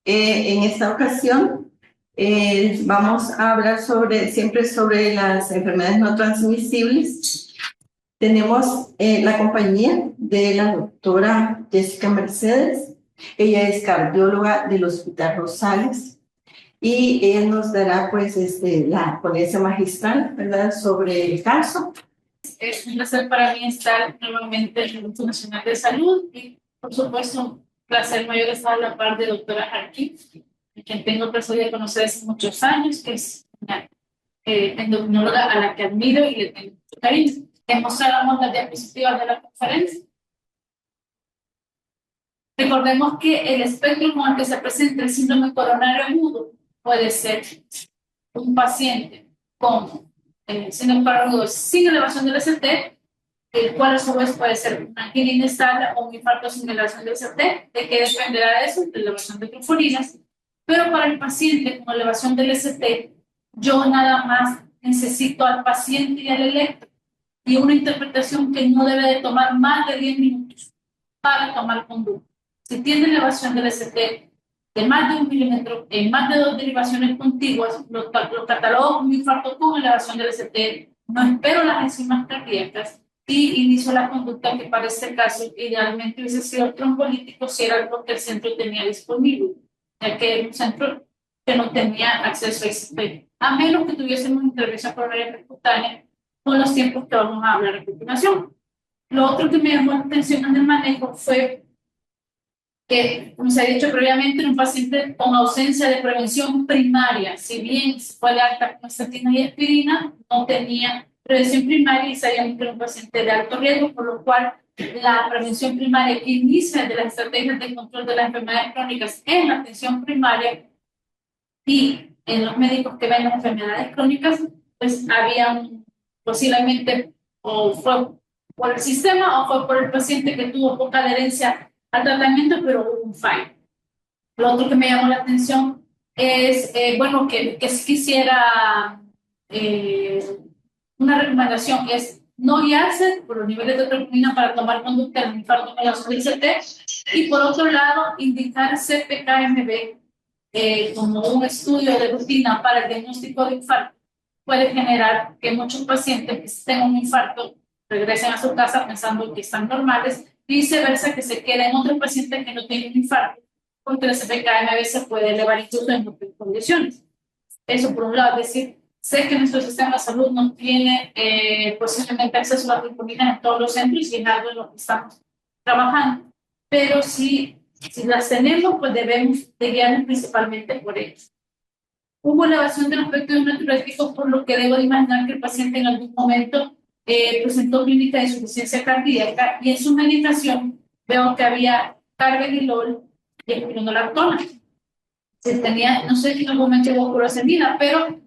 En esta ocasión vamos a hablar siempre sobre las enfermedades no transmisibles. Tenemos la compañía de la doctora Jessica Mercedes. Ella es cardióloga del Hospital Rosales y ella nos dará pues la ponencia magistral, ¿verdad?, sobre el caso. Es un placer para mí estar nuevamente en el Instituto Nacional de Salud y, por supuesto, un placer mayor estar a la par de doctora Harkin, a quien tengo el placer de conocer hace muchos años, que es una endocrinóloga a la que admiro y le tengo mucho cariño. Mostrábamos las diapositivas de la conferencia. Recordemos que el espectro con el que se presenta el síndrome coronario agudo puede ser un paciente con síndrome coronario agudo sin elevación del ST, el cual a su vez puede ser una angina inestable o un infarto sin elevación del ST. ¿De qué dependerá de eso? De la elevación de trombolinas. Pero para el paciente con elevación del ST, yo nada más necesito al paciente y al electro y una interpretación que no debe de tomar más de 10 minutos para tomar conducta. Si tiene elevación del ST de más de 1 milímetro en más de 2 derivaciones contiguas, lo catalogo como infarto con elevación del ST, no espero las enzimas cardíacas y inicio la conducta que para este caso idealmente hubiese sido trombolítico si era lo que el centro tenía disponible, ya que era un centro que no tenía acceso a ST, a menos que tuviésemos intervención coronaria percutánea con los tiempos que vamos a hablar a continuación. Lo otro que me llamó la atención en el manejo fue que, como se ha dicho previamente, en un paciente con ausencia de prevención primaria, si bien fue de alta con estatina y aspirina, no tenía prevención primaria y sabíamos que era un paciente de alto riesgo, por lo cual la prevención primaria que inicia de las estrategias de control de las enfermedades crónicas en la atención primaria y en los médicos que ven las enfermedades crónicas, pues había posiblemente o fue por el sistema o fue por el paciente que tuvo poca adherencia al tratamiento, pero hubo un fallo. Lo otro que me llamó la atención es, bueno, que si quisiera una recomendación es no guiarse por los niveles de troponina para tomar conducta en infarto con la CT y por otro lado indicar CPKMB como un estudio de rutina para el diagnóstico de infarto puede generar que muchos pacientes que tengan un infarto regresen a su casa pensando que están normales y viceversa que se queden otros pacientes que no tienen un infarto porque el CPKMB se puede elevar incluso en otras condiciones. Eso por un lado, es decir, sé que nuestro sistema de salud no tiene posiblemente acceso a las vitaminas en todos los centros y es algo en lo que estamos trabajando, pero si las tenemos, pues debemos de guiarnos principalmente por ellos. Hubo elevación de los vectores natriuréticos, por lo que debo de imaginar que el paciente en algún momento presentó clínica de insuficiencia cardíaca y en su medicación veo que había carvedilol y espironolactona. Se tenía, no sé si en algún momento llegó furosemida, pero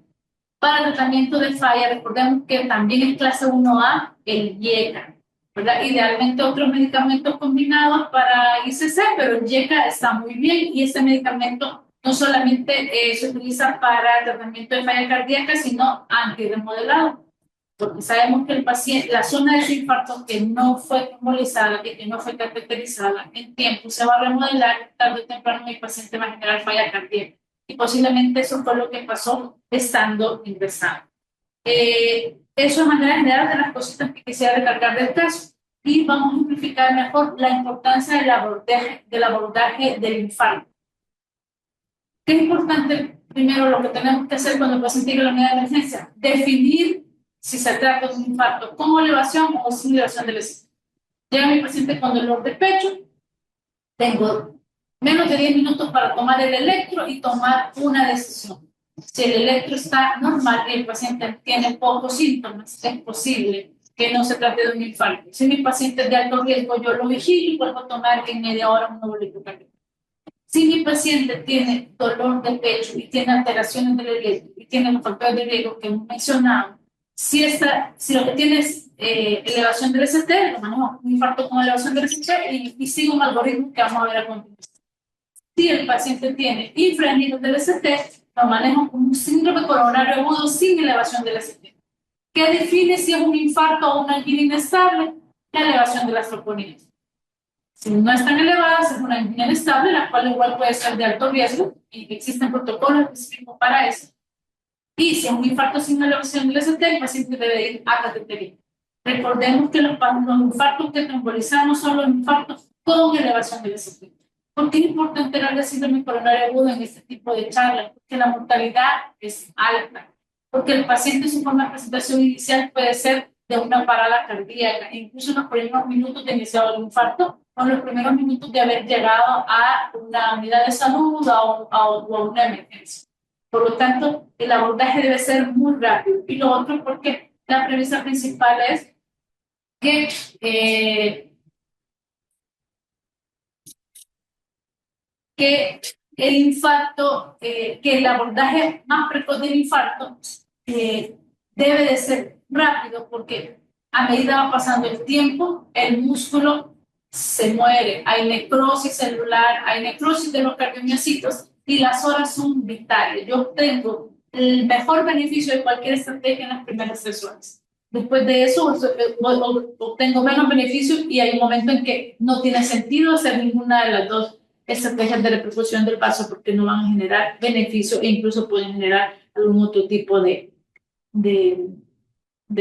para el tratamiento de falla, recordemos que también es clase 1A, el IECA, ¿verdad? Idealmente otros medicamentos combinados para ICC, pero el IECA está muy bien y este medicamento no solamente se utiliza para el tratamiento de falla cardíaca, sino antirremodelado, porque sabemos que el paciente, la zona de su infarto que no fue trombolizada y que no fue cateterizada en tiempo se va a remodelar, tarde o temprano el paciente va a generar falla cardíaca. Y posiblemente eso fue lo que pasó estando ingresado. Eso de manera general de las cositas que quisiera recargar del caso. Y vamos a simplificar mejor la importancia del abordaje del infarto. ¿Qué es importante? Primero, lo que tenemos que hacer cuando el paciente llega a la unidad de emergencia, definir si se trata de un infarto con elevación o sin elevación del ST. Llega mi paciente con dolor de pecho, tengo menos de 10 minutos para tomar el electro y tomar una decisión. Si el electro está normal y el paciente tiene pocos síntomas, es posible que no se trate de un infarto. Si mi paciente es de alto riesgo, yo lo vigilo y vuelvo a tomar en media hora un nuevo electrocardiograma. Si mi paciente tiene dolor de pecho y tiene alteraciones del riesgo y tiene los factores de riesgo que hemos mencionado, si lo que tiene es elevación del ST, lo manejo un infarto con elevación del ST y sigo un algoritmo que vamos a ver a continuación. Si el paciente tiene infranidos del ST, lo manejo como un síndrome coronario agudo sin elevación del ST. ¿Qué define si es un infarto o una angina inestable? La elevación de las troponinas. Si no están elevadas, es una angina inestable, la cual igual puede ser de alto riesgo y existen protocolos específicos para eso. Y si es un infarto sin elevación del ST, el paciente debe ir a cateterismo. Recordemos que los infartos que trombolizamos son los infartos con elevación del ST. ¿Por qué es importante hablar de síndrome coronario agudo en este tipo de charlas? Porque la mortalidad es alta. Porque el paciente, su forma de presentación inicial puede ser de una parada cardíaca, incluso en los primeros minutos de iniciado el infarto o en los primeros minutos de haber llegado a una unidad de salud o a una emergencia. Por lo tanto, el abordaje debe ser muy rápido. Y lo otro, porque la premisa principal es que el infarto, que el abordaje más precoz del infarto debe de ser rápido, porque a medida va pasando el tiempo, el músculo se muere, hay necrosis celular, hay necrosis de los cardiomiocitos y las horas son vitales. Yo obtengo el mejor beneficio de cualquier estrategia en las primeras 3 horas. Después de eso, obtengo menos beneficio y hay un momento en que no tiene sentido hacer ninguna de las dos estrategias de repercusión del vaso porque no van a generar beneficio e incluso pueden generar algún otro tipo de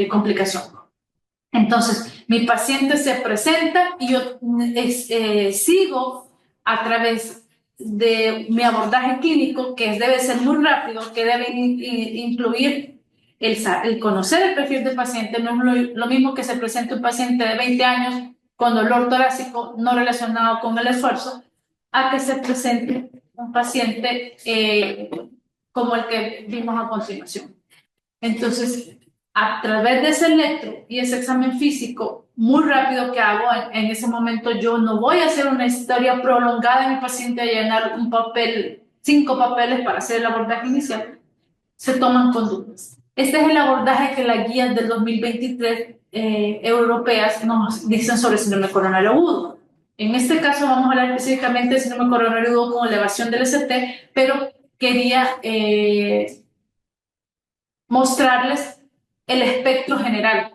complicación. Entonces, mi paciente se presenta y yo sigo a través de mi abordaje clínico, que debe ser muy rápido, que debe incluir el conocer el perfil del paciente. No es lo mismo que se presente un paciente de 20 años con dolor torácico no relacionado con el esfuerzo, a que se presente un paciente como el que vimos a continuación. Entonces, a través de ese electro y ese examen físico muy rápido que hago, en ese momento yo no voy a hacer una historia prolongada de mi paciente a llenar un papel, 5 papeles para hacer el abordaje inicial. Se toman conductas. Este es el abordaje que las guías del 2023 europeas nos dicen sobre el síndrome coronario agudo. En este caso vamos a hablar específicamente del síndrome coronario agudo con elevación del ST, pero quería mostrarles el espectro general.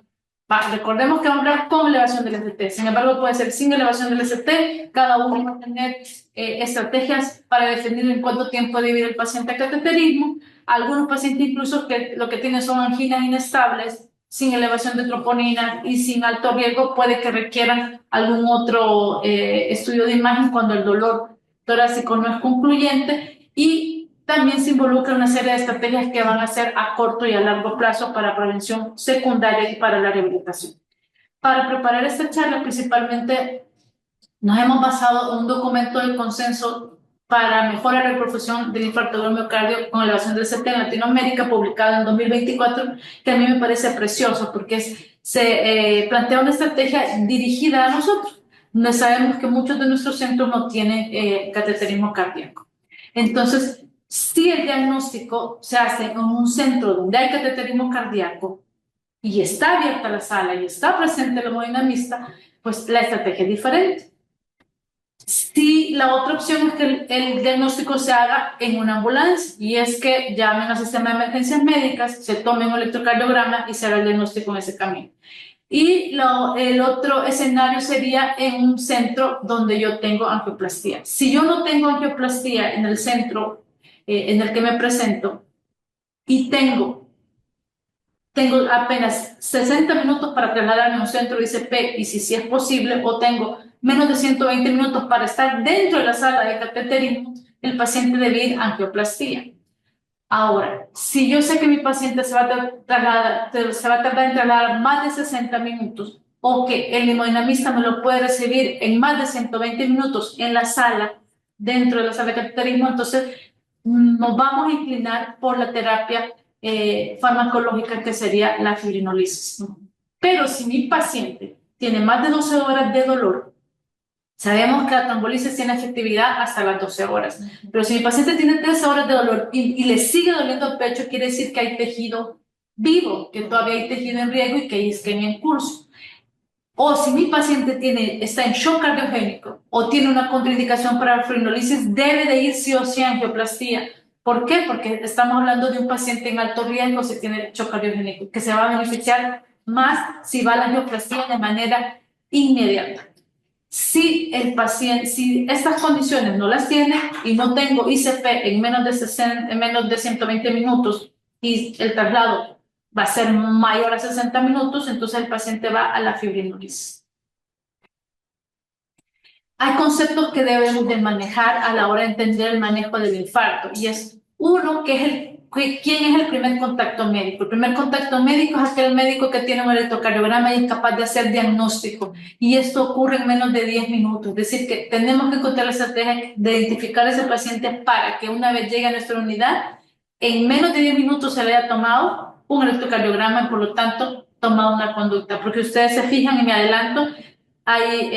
Recordemos que vamos a hablar con elevación del ST, sin embargo puede ser sin elevación del ST, cada uno va a tener estrategias para definir en cuánto tiempo debe ir el paciente a cateterismo. Algunos pacientes incluso que lo que tienen son anginas inestables, sin elevación de troponina y sin alto riesgo, puede que requieran algún otro estudio de imagen cuando el dolor torácico no es concluyente, y también se involucra una serie de estrategias que van a ser a corto y a largo plazo para prevención secundaria y para la rehabilitación. Para preparar esta charla, principalmente nos hemos basado en un documento de consenso para mejorar la repercusión del infarto del miocardio con elevación del ST en Latinoamérica, publicado en 2024, que a mí me parece precioso porque se plantea una estrategia dirigida a nosotros. No sabemos que muchos de nuestros centros no tienen cateterismo cardíaco. Entonces, si el diagnóstico se hace en un centro donde hay cateterismo cardíaco y está abierta la sala y está presente el hemodinamista, pues la estrategia es diferente. Si la otra opción es que el diagnóstico se haga en una ambulancia, y es que llamen al sistema de emergencias médicas, se tome un electrocardiograma y se haga el diagnóstico en ese camino. Y el otro escenario sería en un centro donde yo tengo angioplastía. Si yo no tengo angioplastía en el centro en el que me presento y tengo apenas 60 minutos para trasladarme a un centro de ICP, y si es posible, o tengo menos de 120 minutos para estar dentro de la sala de cateterismo, el paciente debe ir a angioplastía. Ahora, si yo sé que mi paciente se va a tardar en trasladar más de 60 minutos, o que el hemodinamista me lo puede recibir en más de 120 minutos en la sala, dentro de la sala de cateterismo, entonces nos vamos a inclinar por la terapia farmacológica, que sería la fibrinolisis. Pero si mi paciente tiene más de 12 horas de dolor, sabemos que la trombolisis tiene efectividad hasta las 12 horas, pero si mi paciente tiene 13 horas de dolor y le sigue doliendo el pecho, quiere decir que hay tejido vivo, que todavía hay tejido en riesgo y que hay isquemia en curso. O si mi paciente está en shock cardiogénico o tiene una contraindicación para la fibrinolisis, debe de ir sí o sí a angioplastía. ¿Por qué? Porque estamos hablando de un paciente en alto riesgo si tiene shock cardiogénico, que se va a beneficiar más si va a la angioplastía de manera inmediata. Si el paciente, si estas condiciones no las tiene y no tengo ICP en menos de 120 minutos y el traslado va a ser mayor a 60 minutos, entonces el paciente va a la fibrinolisis. Hay conceptos que debemos de manejar a la hora de entender el manejo del infarto, y es uno, ¿quién es el primer contacto médico? El primer contacto médico es aquel médico que tiene un electrocardiograma y es capaz de hacer diagnóstico, y esto ocurre en menos de 10 minutos, es decir, que tenemos que encontrar la estrategia de identificar a ese paciente para que una vez llegue a nuestra unidad, en menos de 10 minutos se le haya tomado un electrocardiograma y por lo tanto tomado una conducta, porque ustedes se fijan, y me adelanto, hay...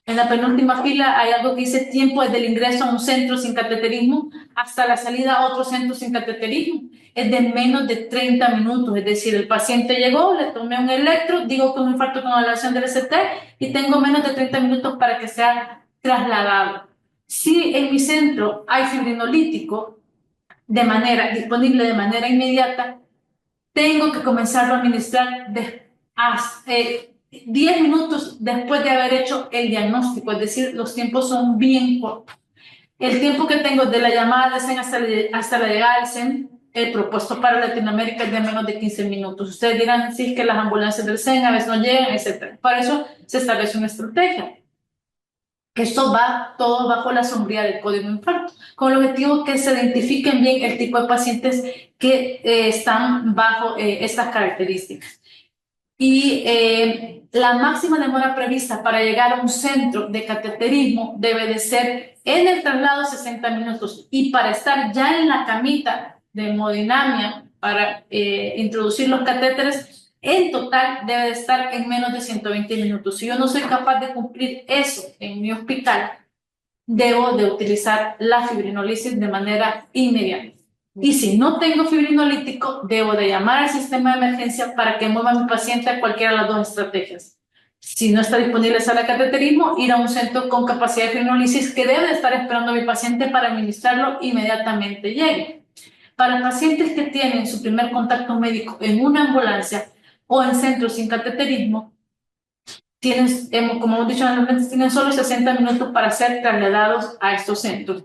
en la penúltima fila hay algo que dice tiempo desde el ingreso a un centro sin cateterismo hasta la salida a otro centro sin cateterismo. Es de menos de 30 minutos, es decir, el paciente llegó, le tomé un electro, digo que es un infarto con elevación del ST y tengo menos de 30 minutos para que sea trasladado. Si en mi centro hay fibrinolítico disponible de manera inmediata, tengo que comenzarlo a administrar 10 minutos después de haber hecho el diagnóstico, es decir, los tiempos son bien cortos. El tiempo que tengo de la llamada de SEN hasta la llegada del SEN, el propuesto para Latinoamérica es de menos de 15 minutos. Ustedes dirán, sí, que las ambulancias del SEN a veces no llegan, etc. Para eso se establece una estrategia. Esto va todo bajo la sombría del código infarto, con el objetivo que se identifiquen bien el tipo de pacientes que están bajo estas características. Y la máxima demora prevista para llegar a un centro de cateterismo debe de ser en el traslado 60 minutos, y para estar ya en la camita de hemodinamia para introducir los catéteres, en total debe de estar en menos de 120 minutos. Si yo no soy capaz de cumplir eso en mi hospital, debo de utilizar la fibrinolisis de manera inmediata. Y si no tengo fibrinolítico, debo de llamar al sistema de emergencia para que mueva a mi paciente a cualquiera de las dos estrategias. Si no está disponible sala de cateterismo, ir a un centro con capacidad de fibrinolisis que debe de estar esperando a mi paciente para administrarlo inmediatamente llegue. Para pacientes que tienen su primer contacto médico en una ambulancia o en centros sin cateterismo, como hemos dicho anteriormente, tienen solo 60 minutos para ser trasladados a estos centros.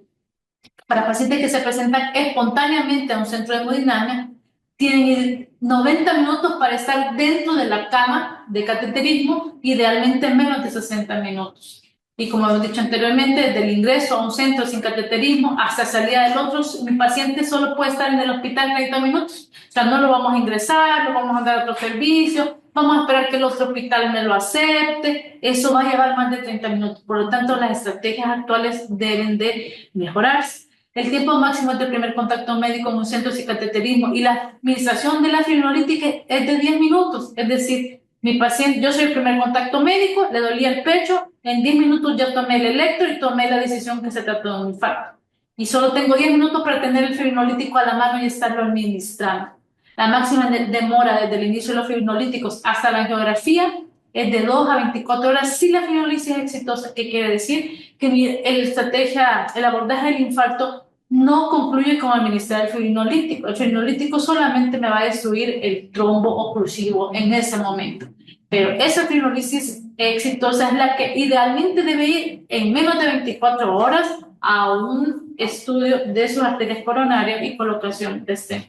Para pacientes que se presentan espontáneamente a un centro de hemodinamia, tienen 90 minutos para estar dentro de la cama de cateterismo, idealmente menos de 60 minutos. Y como hemos dicho anteriormente, desde el ingreso a un centro sin cateterismo hasta salida del otro, mi paciente solo puede estar en el hospital 30 minutos. O sea, no lo vamos a ingresar, lo vamos a dar a otro servicio, vamos a esperar que el otro hospital me lo acepte. Eso va a llevar más de 30 minutos. Por lo tanto, las estrategias actuales deben de mejorarse. El tiempo máximo del primer contacto médico en un centro sin cateterismo y la administración de la fibrinolítica es de 10 minutos. Es decir, mi paciente, yo soy el primer contacto médico, le dolía el pecho, en 10 minutos ya tomé el electro y tomé la decisión que se trató de un infarto. Y solo tengo 10 minutos para tener el fibrinolítico a la mano y estarlo administrando. La máxima demora desde el inicio de los fibrinolíticos hasta la angiografía es de 2 a 24 horas si la fibrinolisis es exitosa, que quiere decir que el abordaje del infarto no concluye con administrar el fibrinolítico. El fibrinolítico solamente me va a destruir el trombo oclusivo en ese momento. Pero esa fibrinolisis exitosa es la que idealmente debe ir en menos de 24 horas a un estudio de sus arterias coronarias y colocación de stent.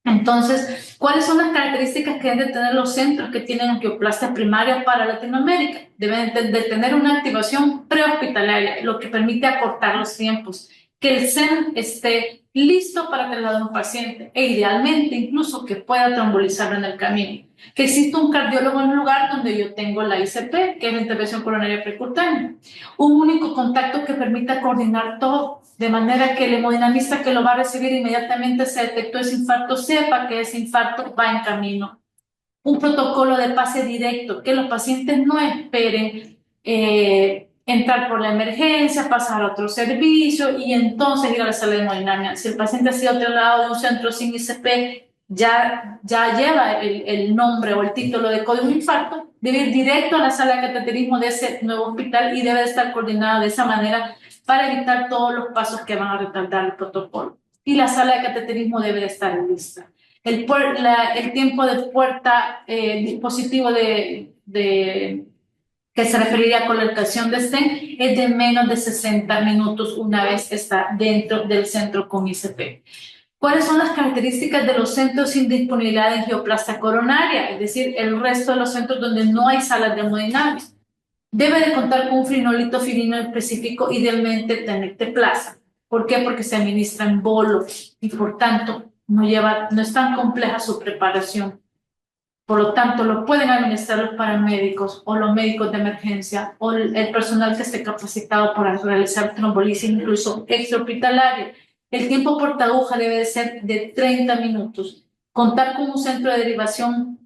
Entonces, ¿cuáles son las características que deben de tener los centros que tienen angioplastia primaria para Latinoamérica? Deben de tener una activación prehospitalaria, lo que permite acortar los tiempos, que el SEN esté listo para trasladar a un paciente e idealmente incluso que pueda trombolizarlo en el camino, que exista un cardiólogo en un lugar donde yo tengo la ICP, que es la intervención coronaria percutánea, un único contacto que permita coordinar todo, de manera que el hemodinamista que lo va a recibir inmediatamente se detectó ese infarto, sepa que ese infarto va en camino. Un protocolo de pase directo, que los pacientes no esperen entrar por la emergencia, pasar a otro servicio y entonces ir a la sala de hemodinamia. Si el paciente ha sido trasladado de un centro sin ICP, ya lleva el nombre o el título de código de infarto, debe ir directo a la sala de cateterismo de ese nuevo hospital y debe estar coordinado de esa manera para evitar todos los pasos que van a retardar el protocolo. Y la sala de cateterismo debe de estar lista. El tiempo de puerta dispositivo de que se referiría a colocación de stent, es de menos de 60 minutos una vez está dentro del centro con ICP. ¿Cuáles son las características de los centros sin disponibilidad de angioplastia coronaria? Es decir, el resto de los centros donde no hay salas de hemodinámica. Debe de contar con un frenolito firino específico, idealmente tenecteplasa. ¿Por qué? Porque se administra en bolo y por tanto no es tan compleja su preparación. Por lo tanto, lo pueden administrar los paramédicos o los médicos de emergencia o el personal que esté capacitado para realizar trombolisis, incluso extrahospitalaria. El tiempo por aguja debe de ser de 30 minutos. Contar con un centro de derivación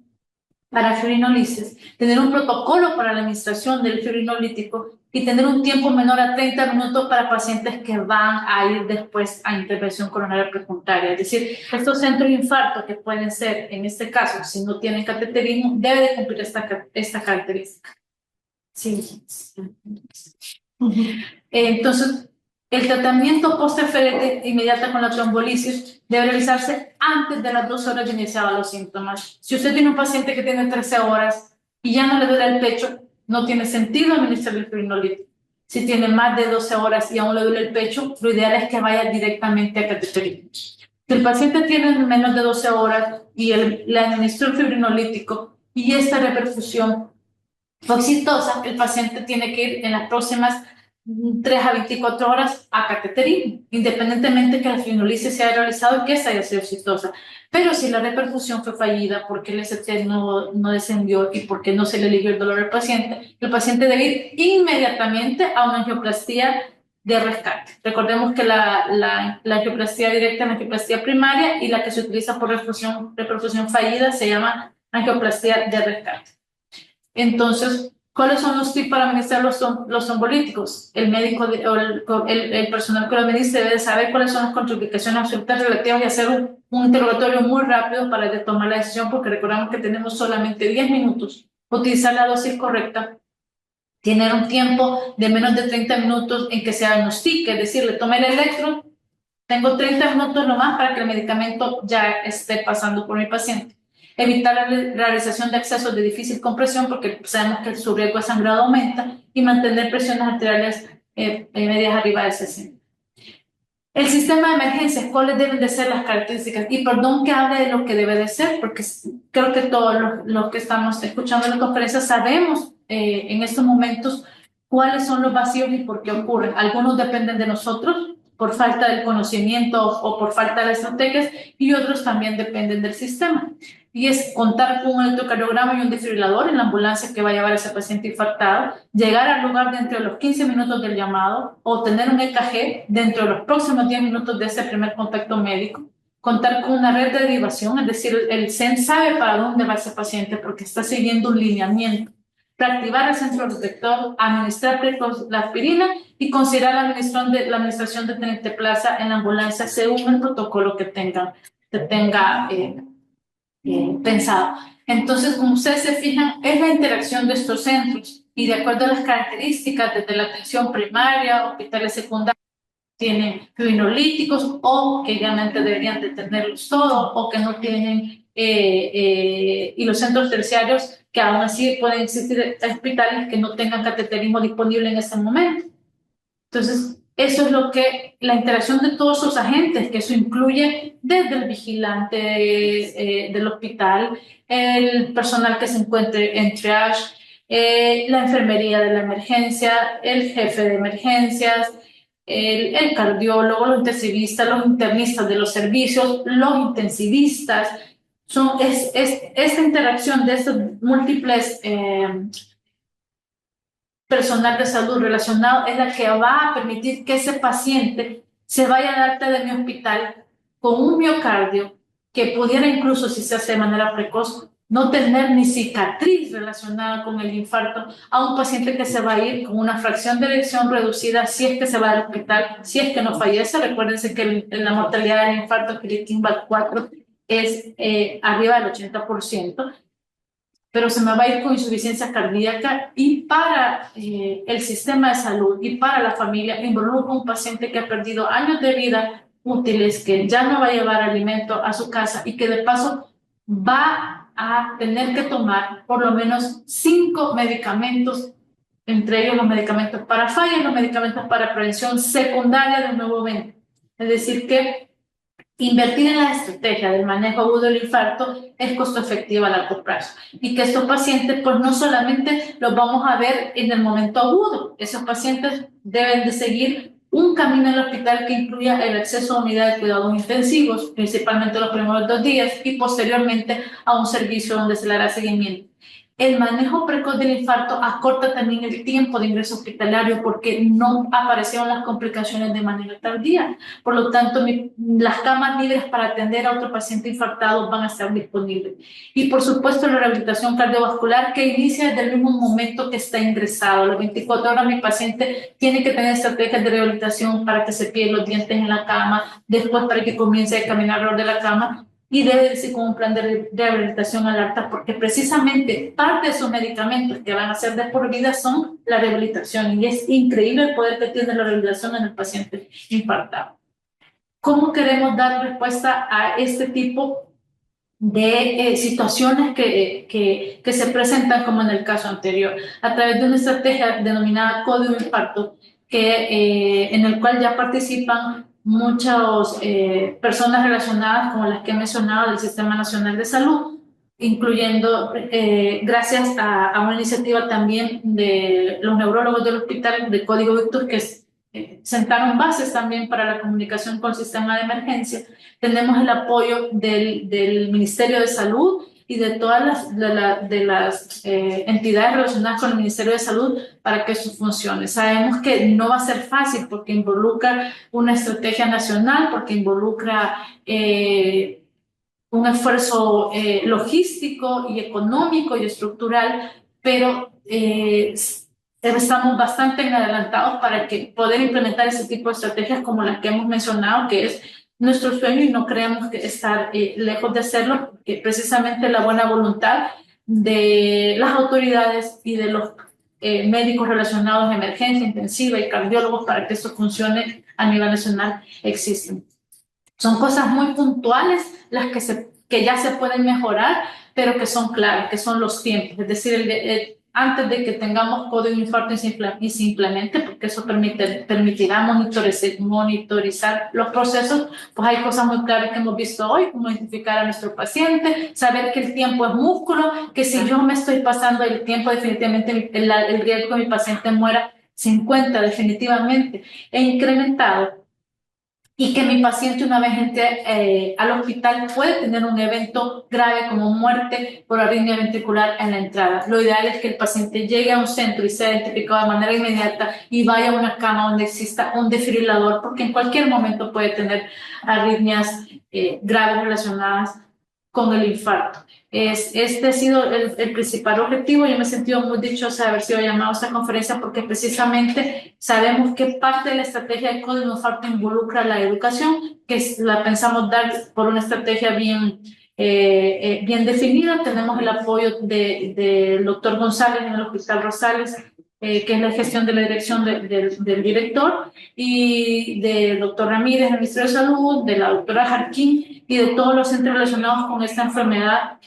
para fibrinolisis, tener un protocolo para la administración del fibrinolítico y tener un tiempo menor a 30 minutos para pacientes que van a ir después a intervención coronaria prepuntaria. Es decir, estos centros de infarto que pueden ser, en este caso, si no tienen cateterismo, debe de cumplir esta característica. Sí. Entonces, el tratamiento post-referente inmediata con la trombolisis debe realizarse antes de las 12 horas de iniciar los síntomas. Si usted tiene un paciente que tiene 13 horas y ya no le duele el pecho, no tiene sentido administrar el fibrinolítico. Si tiene más de 12 horas y aún le duele el pecho, lo ideal es que vaya directamente a cateterismo. Si el paciente tiene menos de 12 horas y le administró el fibrinolítico y esta reperfusión fue exitosa, el paciente tiene que ir en las próximas 3 a 24 horas a cateterismo, independientemente que la fibrinolisis se haya realizado y que esta haya sido exitosa. Pero si la reperfusión fue fallida porque el ST no descendió y porque no se le alivió el dolor al paciente, el paciente debe ir inmediatamente a una angioplastía de rescate. Recordemos que la angioplastía directa es la angioplastía primaria y la que se utiliza por reperfusión fallida se llama angioplastía de rescate. Entonces, ¿cuáles son los tips para administrar los trombolíticos? El médico o el personal que lo administra debe saber cuáles son las contraindicaciones absolutas relativas y hacer un interrogatorio muy rápido para tomar la decisión, porque recordamos que tenemos solamente 10 minutos. Utilizar la dosis correcta, tener un tiempo de menos de 30 minutos en que se diagnostique, es decir, le tome el electro, tengo 30 minutos nomás para que el medicamento ya esté pasando por mi paciente. Evitar la realización de accesos de difícil compresión porque sabemos que su riesgo de sangrado aumenta y mantener presiones arteriales medias arriba de 60. El sistema de emergencias, ¿cuáles deben de ser las características? Y perdón que hable de lo que debe de ser, porque creo que todos los que estamos escuchando en la conferencia sabemos en estos momentos cuáles son los vacíos y por qué ocurren. Algunos dependen de nosotros por falta del conocimiento o por falta de estrategias y otros también dependen del sistema. Y es contar con un electrocardiograma y un desfibrilador en la ambulancia que va a llevar a ese paciente infartado, llegar al lugar dentro de los 15 minutos del llamado o tener un EKG dentro de los próximos 10 minutos de ese primer contacto médico, contar con una red de derivación, es decir, el CEN sabe para dónde va ese paciente porque está siguiendo un lineamiento, reactivar el centro detector, administrar la aspirina y considerar la administración de tenecteplasa en la ambulancia según el protocolo que tenga pensado. Entonces, como ustedes se fijan, es la interacción de estos centros y de acuerdo a las características desde la atención primaria, hospitales secundarios tienen fibrinolíticos o que realmente deberían de tenerlos todos o que no tienen y los centros terciarios que aún así pueden existir hospitales que no tengan cateterismo disponible en ese momento. Entonces, eso es lo que la interacción de todos esos agentes, que eso incluye desde el vigilante del hospital, el personal que se encuentre en triage, la enfermería de la emergencia, el jefe de emergencias, el cardiólogo, los intensivistas, los internistas de los servicios, los intensivistas. Esta interacción de estos múltiples personal de salud relacionado es la que va a permitir que ese paciente se vaya de alta de mi hospital con un miocardio que pudiera incluso, si se hace de manera precoz, no tener ni cicatriz relacionada con el infarto a un paciente que se va a ir con una fracción de eyección reducida si es que se va al hospital, si es que no fallece. Recuérdense que la mortalidad del infarto VAC4 es arriba del 80%. Pero se me va a ir con insuficiencia cardíaca y para el sistema de salud y para la familia involucra un paciente que ha perdido años de vida útiles, que ya no va a llevar alimento a su casa y que de paso va a tener que tomar por lo menos 5 medicamentos entre ellos los medicamentos para fallas, los medicamentos para prevención secundaria de un nuevo evento. Es decir, que invertir en la estrategia del manejo agudo del infarto es costo efectivo a largo plazo y que estos pacientes pues no solamente los vamos a ver en el momento agudo, esos pacientes deben de seguir un camino al hospital que incluya el acceso a unidades de cuidados intensivos, principalmente los primeros 2 días y posteriormente a un servicio donde se le hará seguimiento. El manejo precoz del infarto acorta también el tiempo de ingreso hospitalario porque no aparecieron las complicaciones de manera tardía. Por lo tanto, las camas libres para atender a otro paciente infartado van a estar disponibles. Y por supuesto, la rehabilitación cardiovascular que inicia desde el mismo momento que está ingresado. A las 24 horas mi paciente tiene que tener estrategias de rehabilitación para que se pierdan los dientes en la cama, después para que comience a caminar alrededor de la cama, y debe irse con un plan de rehabilitación al alta, porque precisamente parte de sus medicamentos que van a ser de por vida son la rehabilitación, y es increíble el poder que tiene la rehabilitación en el paciente infartado. ¿Cómo queremos dar respuesta a este tipo de situaciones que se presentan como en el caso anterior? A través de una estrategia denominada Código Infarto, en el cual ya participan muchas personas relacionadas con las que he mencionado del Sistema Nacional de Salud, incluyendo, gracias a una iniciativa también de los neurólogos del hospital de Código Victus, que sentaron bases también para la comunicación con el sistema de emergencia. Tenemos el apoyo del Ministerio de Salud y de todas las entidades relacionadas con el Ministerio de Salud para que eso funcione. Sabemos que no va a ser fácil porque involucra una estrategia nacional, porque involucra un esfuerzo logístico y económico y estructural, pero estamos bastante adelantados para que poder implementar ese tipo de estrategias como las que hemos mencionado, que es nuestro sueño, y no creemos que estar lejos de hacerlo, porque precisamente la buena voluntad de las autoridades y de los médicos relacionados a emergencia intensiva y cardiólogos para que esto funcione a nivel nacional existen. Son cosas muy puntuales las que ya se pueden mejorar, pero que son claves, que son los tiempos. Es decir, antes de que tengamos código de infarto y se implemente, porque eso permitirá monitorizar los procesos, pues hay cosas muy claras que hemos visto hoy, como identificar a nuestro paciente, saber que el tiempo es músculo, que si yo me estoy pasando el tiempo, definitivamente el riesgo de que mi paciente muera se encuentra definitivamente incrementado. Y que mi paciente, una vez entre al hospital, puede tener un evento grave como muerte por arritmia ventricular en la entrada. Lo ideal es que el paciente llegue a un centro y sea identificado de manera inmediata y vaya a una cama donde exista un desfibrilador, porque en cualquier momento puede tener arritmias graves relacionadas con el infarto. Este ha sido el principal objetivo. Yo me he sentido muy dichosa de haber sido llamada a esta conferencia porque precisamente sabemos que parte de la estrategia de código de infarto involucra la educación, que la pensamos dar por una estrategia bien definida. Tenemos el apoyo del doctor González en el Hospital Rosales, que es la gestión de la dirección del director, y del doctor Ramírez en el Ministerio de Salud, de la doctora Jarquín y de todos los centros relacionados con esta enfermedad,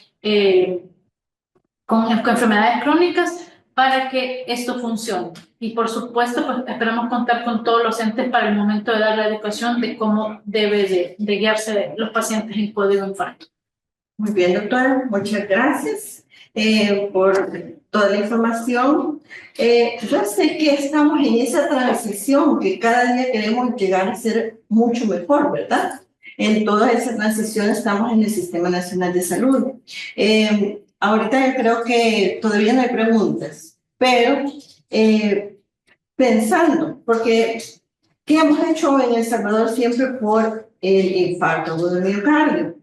con enfermedades crónicas, para que esto funcione. Y por supuesto, pues esperamos contar con todos los entes para el momento de dar la educación de cómo debe de guiarse los pacientes en código de infarto. Muy bien, doctora, muchas gracias por toda la información. Yo sé que estamos en esa transición, que cada día queremos llegar a ser mucho mejor, ¿verdad? En toda esa transición estamos en el Sistema Nacional de Salud. Ahorita yo creo que todavía no hay preguntas, pero pensando, porque ¿qué hemos hecho en El Salvador siempre por el infarto agudo del miocardio?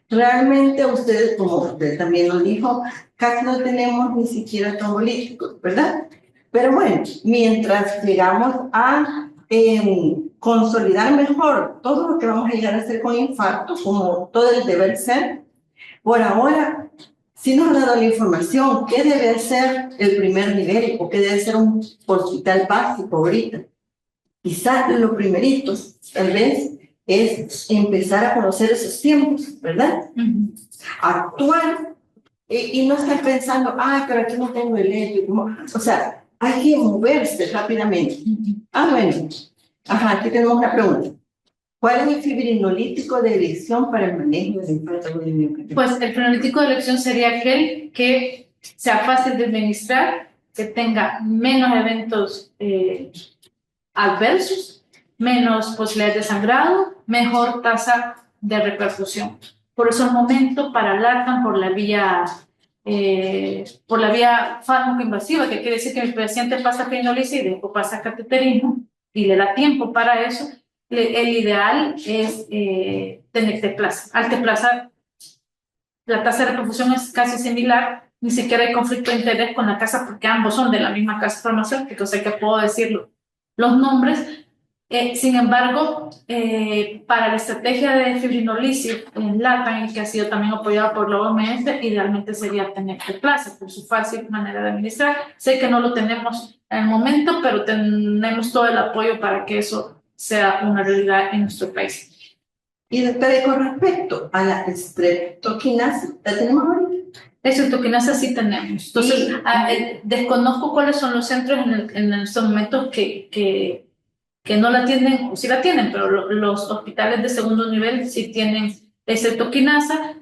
Realmente ustedes, como usted también lo dijo, casi no tenemos ni siquiera trombolíticos, ¿verdad? Pero bueno, mientras llegamos a consolidar mejor todo lo que vamos a llegar a hacer con infarto, como todo el deber ser, por ahora sí nos ha dado la información qué debe ser el primer nivel o qué debe ser un hospital básico ahorita. Quizás lo primerito, tal vez, es empezar a conocer esos tiempos, ¿verdad? Actuar y no estar pensando, pero aquí no tengo el hecho. O sea, hay que moverse rápidamente. Bueno. Ajá, aquí tenemos una pregunta. ¿Cuál es el fibrinolítico de elección para el manejo del infarto agudo miocárdico? Pues el fibrinolítico de elección sería aquel que sea fácil de administrar, que tenga menos eventos adversos, menos posibilidades de sangrado, mejor tasa de repercusión. Por esos momentos, para LATAM, por la vía fármaco-invasiva, que quiere decir que mi paciente pasa crinolisis y después pasa cateterismo, y le da tiempo para eso, el ideal es tener teplaza. Al teplaza, la tasa de reperfusión es casi similar, ni siquiera hay conflicto de interés con la casa porque ambos son de la misma casa farmacéutica, o sea que puedo decirlo los nombres. Sin embargo, para la estrategia de fibrinolisis en LATAM, que ha sido también apoyada por la OMS, idealmente sería tener teplaza por su fácil manera de administrar. Sé que no lo tenemos en el momento, pero tenemos todo el apoyo para que eso sea una realidad en nuestro país. Y doctora, con respecto a la streptokinasa, ¿la tenemos ahorita? La streptokinasa sí tenemos. Entonces, desconozco cuáles son los centros en estos momentos que no la tienen, o sí la tienen, pero los hospitales de segundo nivel sí tienen streptokinasa.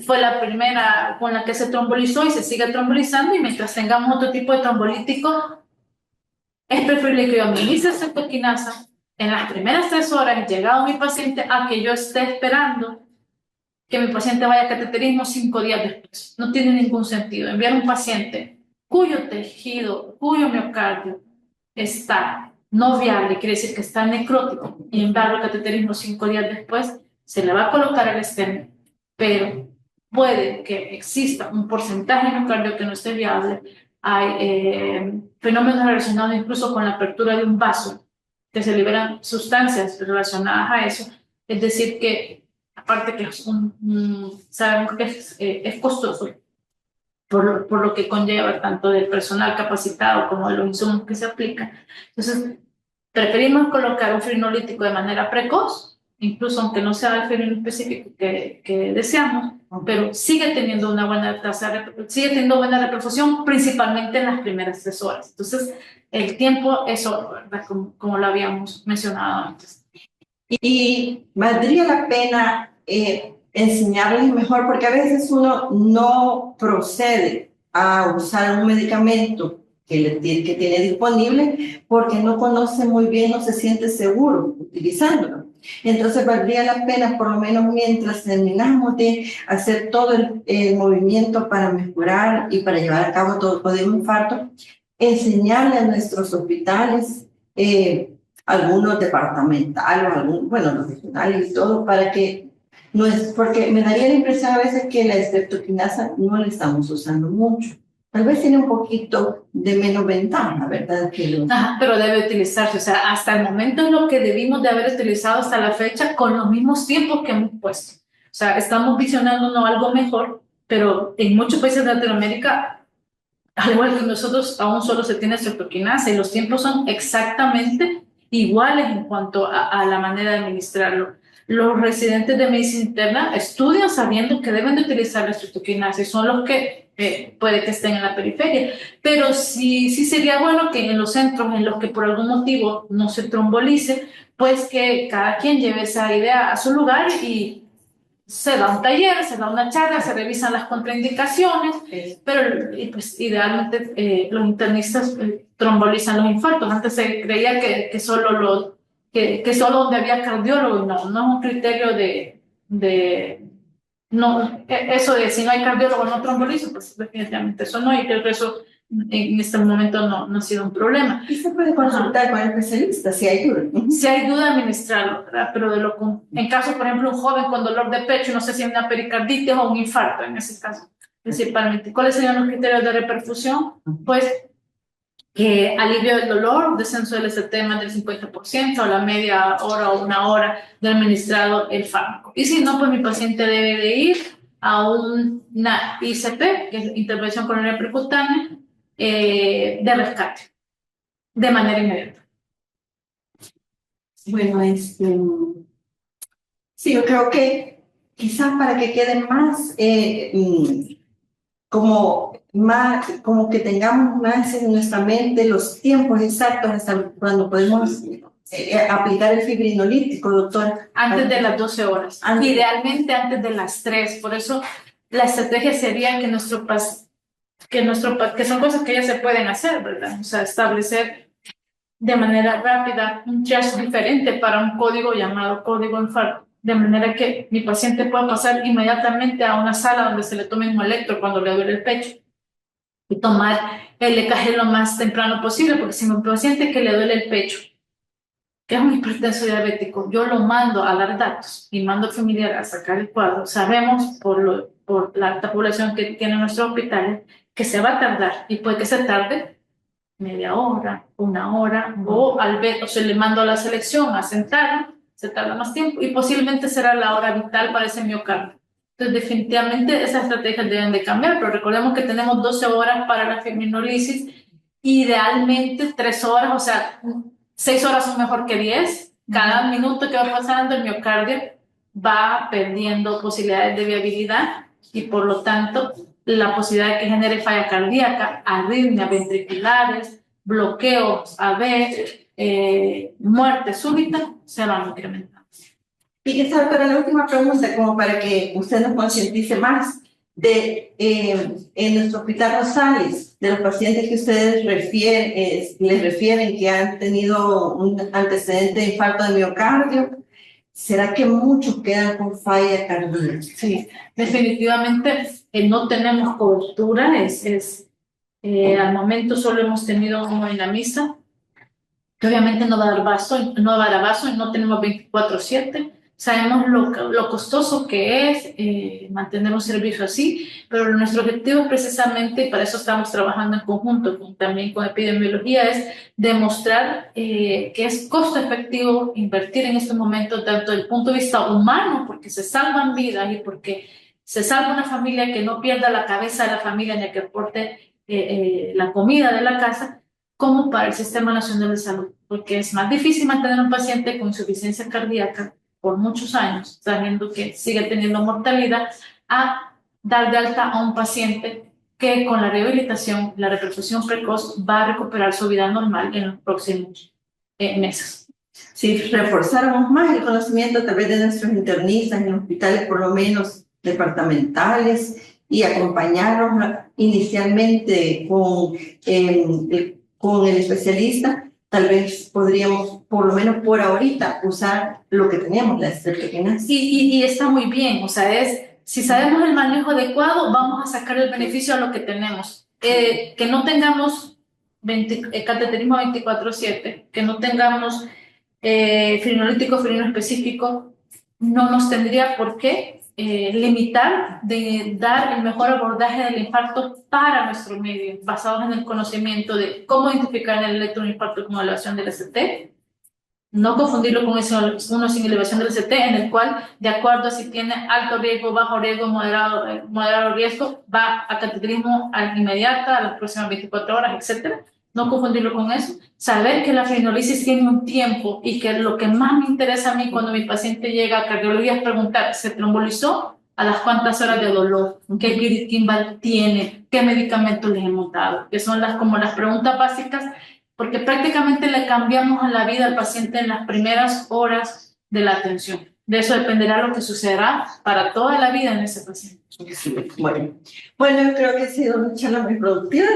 Fue la primera con la que se trombolizó y se sigue trombolizando, y mientras tengamos otro tipo de trombolítico, es preferible que yo administre streptokinasa en las primeras 3 horas, llegado mi paciente, a que yo esté esperando que mi paciente vaya a cateterismo 5 días después. No tiene ningún sentido enviar un paciente cuyo tejido, cuyo miocardio está no viable, quiere decir que está necrótico, y enviarlo al cateterismo 5 días después, se le va a colocar el stent, pero puede que exista un porcentaje de miocardio que no esté viable. Hay fenómenos relacionados incluso con la apertura de un vaso, que se liberan sustancias relacionadas a eso. Es decir, que aparte que sabemos que es costoso por lo que conlleva tanto del personal capacitado como de los insumos que se aplican. Entonces, preferimos colocar un fibrinolítico de manera precoz, incluso aunque no sea el fibrino específico que deseamos, pero sigue teniendo una buena tasa, sigue teniendo buena reperfusión, principalmente en las primeras 3 horas. Entonces, el tiempo es oro, ¿verdad? Como lo habíamos mencionado antes. Y valdría la pena enseñarles mejor, porque a veces uno no procede a usar un medicamento que tiene disponible porque no conoce muy bien, no se siente seguro utilizándolo. Entonces valdría la pena, por lo menos mientras terminamos de hacer todo el movimiento para mejorar y para llevar a cabo todo el infarto, enseñarle a nuestros hospitales algunos departamentales, bueno, los regionales y todo, para que no es, porque me daría la impresión a veces que la streptokinasa no la estamos usando mucho. Tal vez tiene un poquito de menos ventaja, ¿verdad? Pero debe utilizarse, o sea, hasta el momento es lo que debimos de haber utilizado hasta la fecha con los mismos tiempos que hemos puesto. O sea, estamos visionando algo mejor, pero en muchos países de Latinoamérica, al igual que nosotros, aún solo se tiene streptokinasa y los tiempos son exactamente iguales en cuanto a la manera de administrarlo. Los residentes de medicina interna estudian sabiendo que deben de utilizar la streptokinasa y son los que puede que estén en la periferia, pero sí sería bueno que en los centros en los que por algún motivo no se trombolice, pues que cada quien lleve esa idea a su lugar y se da un taller, se da una charla, se revisan las contraindicaciones, pero pues, idealmente los internistas trombolizan los infartos. Antes se creía que solo donde había cardiólogo, no es un criterio no, eso de si no hay cardiólogo no trombolizo, pues definitivamente eso no, y creo que eso en este momento no ha sido un problema. Y se puede consultar con el especialista si hay duda. Si hay duda, administrarlo, ¿verdad? Pero en caso, por ejemplo, un joven con dolor de pecho, no sé si hay una pericarditis o un infarto en ese caso, principalmente. ¿Cuáles serían los criterios de reperfusión? Pues alivio del dolor, descenso del ST más del 50%, a la media hora o 1 hora de administrado el fármaco. Y si no, pues mi paciente debe de ir a una ICP, que es intervención coronaria percutánea, de rescate, de manera inmediata. Bueno, sí, yo creo que quizás para que quede más como más, como que tengamos más en nuestra mente los tiempos exactos hasta cuando podemos aplicar el fibrinolítico, doctora. Antes de las 12 horas, idealmente antes de las 3. Por eso la estrategia sería que que son cosas que ya se pueden hacer, ¿verdad? O sea, establecer de manera rápida un triage diferente para un código llamado código infarto, de manera que mi paciente pueda pasar inmediatamente a una sala donde se le tome un electro cuando le duele el pecho y tomar el EKG lo más temprano posible, porque si mi paciente que le duele el pecho, que es un hipertenso diabético, yo lo mando a dar datos y mando al familiar a sacar el cuadro, sabemos por la alta población que tiene nuestros hospitales que se va a tardar y puede que se tarde media hora, una hora, o se le mando a la selección a sentar, se tarda más tiempo y posiblemente será la hora vital para ese miocardio. Entonces, definitivamente esas estrategias deben de cambiar, pero recordemos que tenemos 12 horas para la fibrinólisis, idealmente 3 horas, o sea, 6 horas son mejor que 10. Cada minuto que va pasando el miocardio va perdiendo posibilidades de viabilidad y por lo tanto la posibilidad de que genere falla cardíaca, arritmias ventriculares, bloqueos AV, muerte súbita, se van incrementando. Y esa para la última pregunta, como para que usted nos concientice más de en nuestro hospital Rosales, de los pacientes que ustedes les refieren que han tenido un antecedente de infarto de miocardio, ¿será que muchos quedan con falla cardíaca? Sí, definitivamente no tenemos cobertura, al momento solo hemos tenido un hemodinamista, que obviamente no va a dar abasto y no tenemos 24/7. Sabemos lo costoso que es mantener un servicio así, pero nuestro objetivo es precisamente, y para eso estamos trabajando en conjunto también con epidemiología, es demostrar que es costo efectivo invertir en estos momentos, tanto desde el punto de vista humano, porque se salvan vidas y porque se salva una familia que no pierda la cabeza de la familia ni que aporte la comida de la casa, como para el Sistema Nacional de Salud, porque es más difícil mantener a un paciente con insuficiencia cardíaca por muchos años, sabiendo que sigue teniendo mortalidad, a dar de alta a un paciente que con la rehabilitación, la reperfusión precoz, va a recuperar su vida normal en los próximos meses. Si reforzáramos más el conocimiento a través de nuestros internistas en hospitales, por lo menos departamentales, y acompañarlos inicialmente con el especialista, tal vez podríamos, por lo menos por ahorita, usar lo que tenemos, la estreptokinasa. Y está muy bien, o sea, si sabemos el manejo adecuado, vamos a sacar el beneficio a lo que tenemos. Que no tengamos cateterismo 24/7, que no tengamos fibrinolítico, fibrino específico, no nos tendría por qué limitar de dar el mejor abordaje del infarto para nuestro medio, basados en el conocimiento de cómo identificar el electroinfarto con elevación del ST, no confundirlo con uno sin elevación del ST, en el cual, de acuerdo a si tiene alto riesgo, bajo riesgo, moderado riesgo, va a cateterismo inmediato, a las próximas 24 horas, etc. No confundirlo con eso. Saber que la fibrinolisis tiene un tiempo y que lo que más me interesa a mí cuando mi paciente llega a cardiología es preguntar, ¿se trombolizó? ¿A las cuántas horas de dolor? ¿Qué Guirit-Kimball tiene? ¿Qué medicamentos les hemos dado? Que son como las preguntas básicas, porque prácticamente le cambiamos a la vida al paciente en las primeras horas de la atención. De eso dependerá lo que sucederá para toda la vida en ese paciente. Bueno, yo creo que ha sido una charla muy productiva.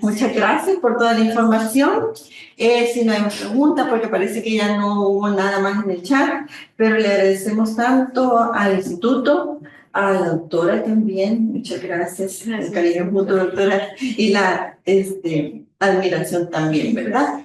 Muchas gracias por toda la información. Si no hay más preguntas, porque parece que ya no hubo nada más en el chat, pero le agradecemos tanto al instituto, a la doctora también. Muchas gracias. El cariño mutuo, doctora, y la admiración también, ¿verdad?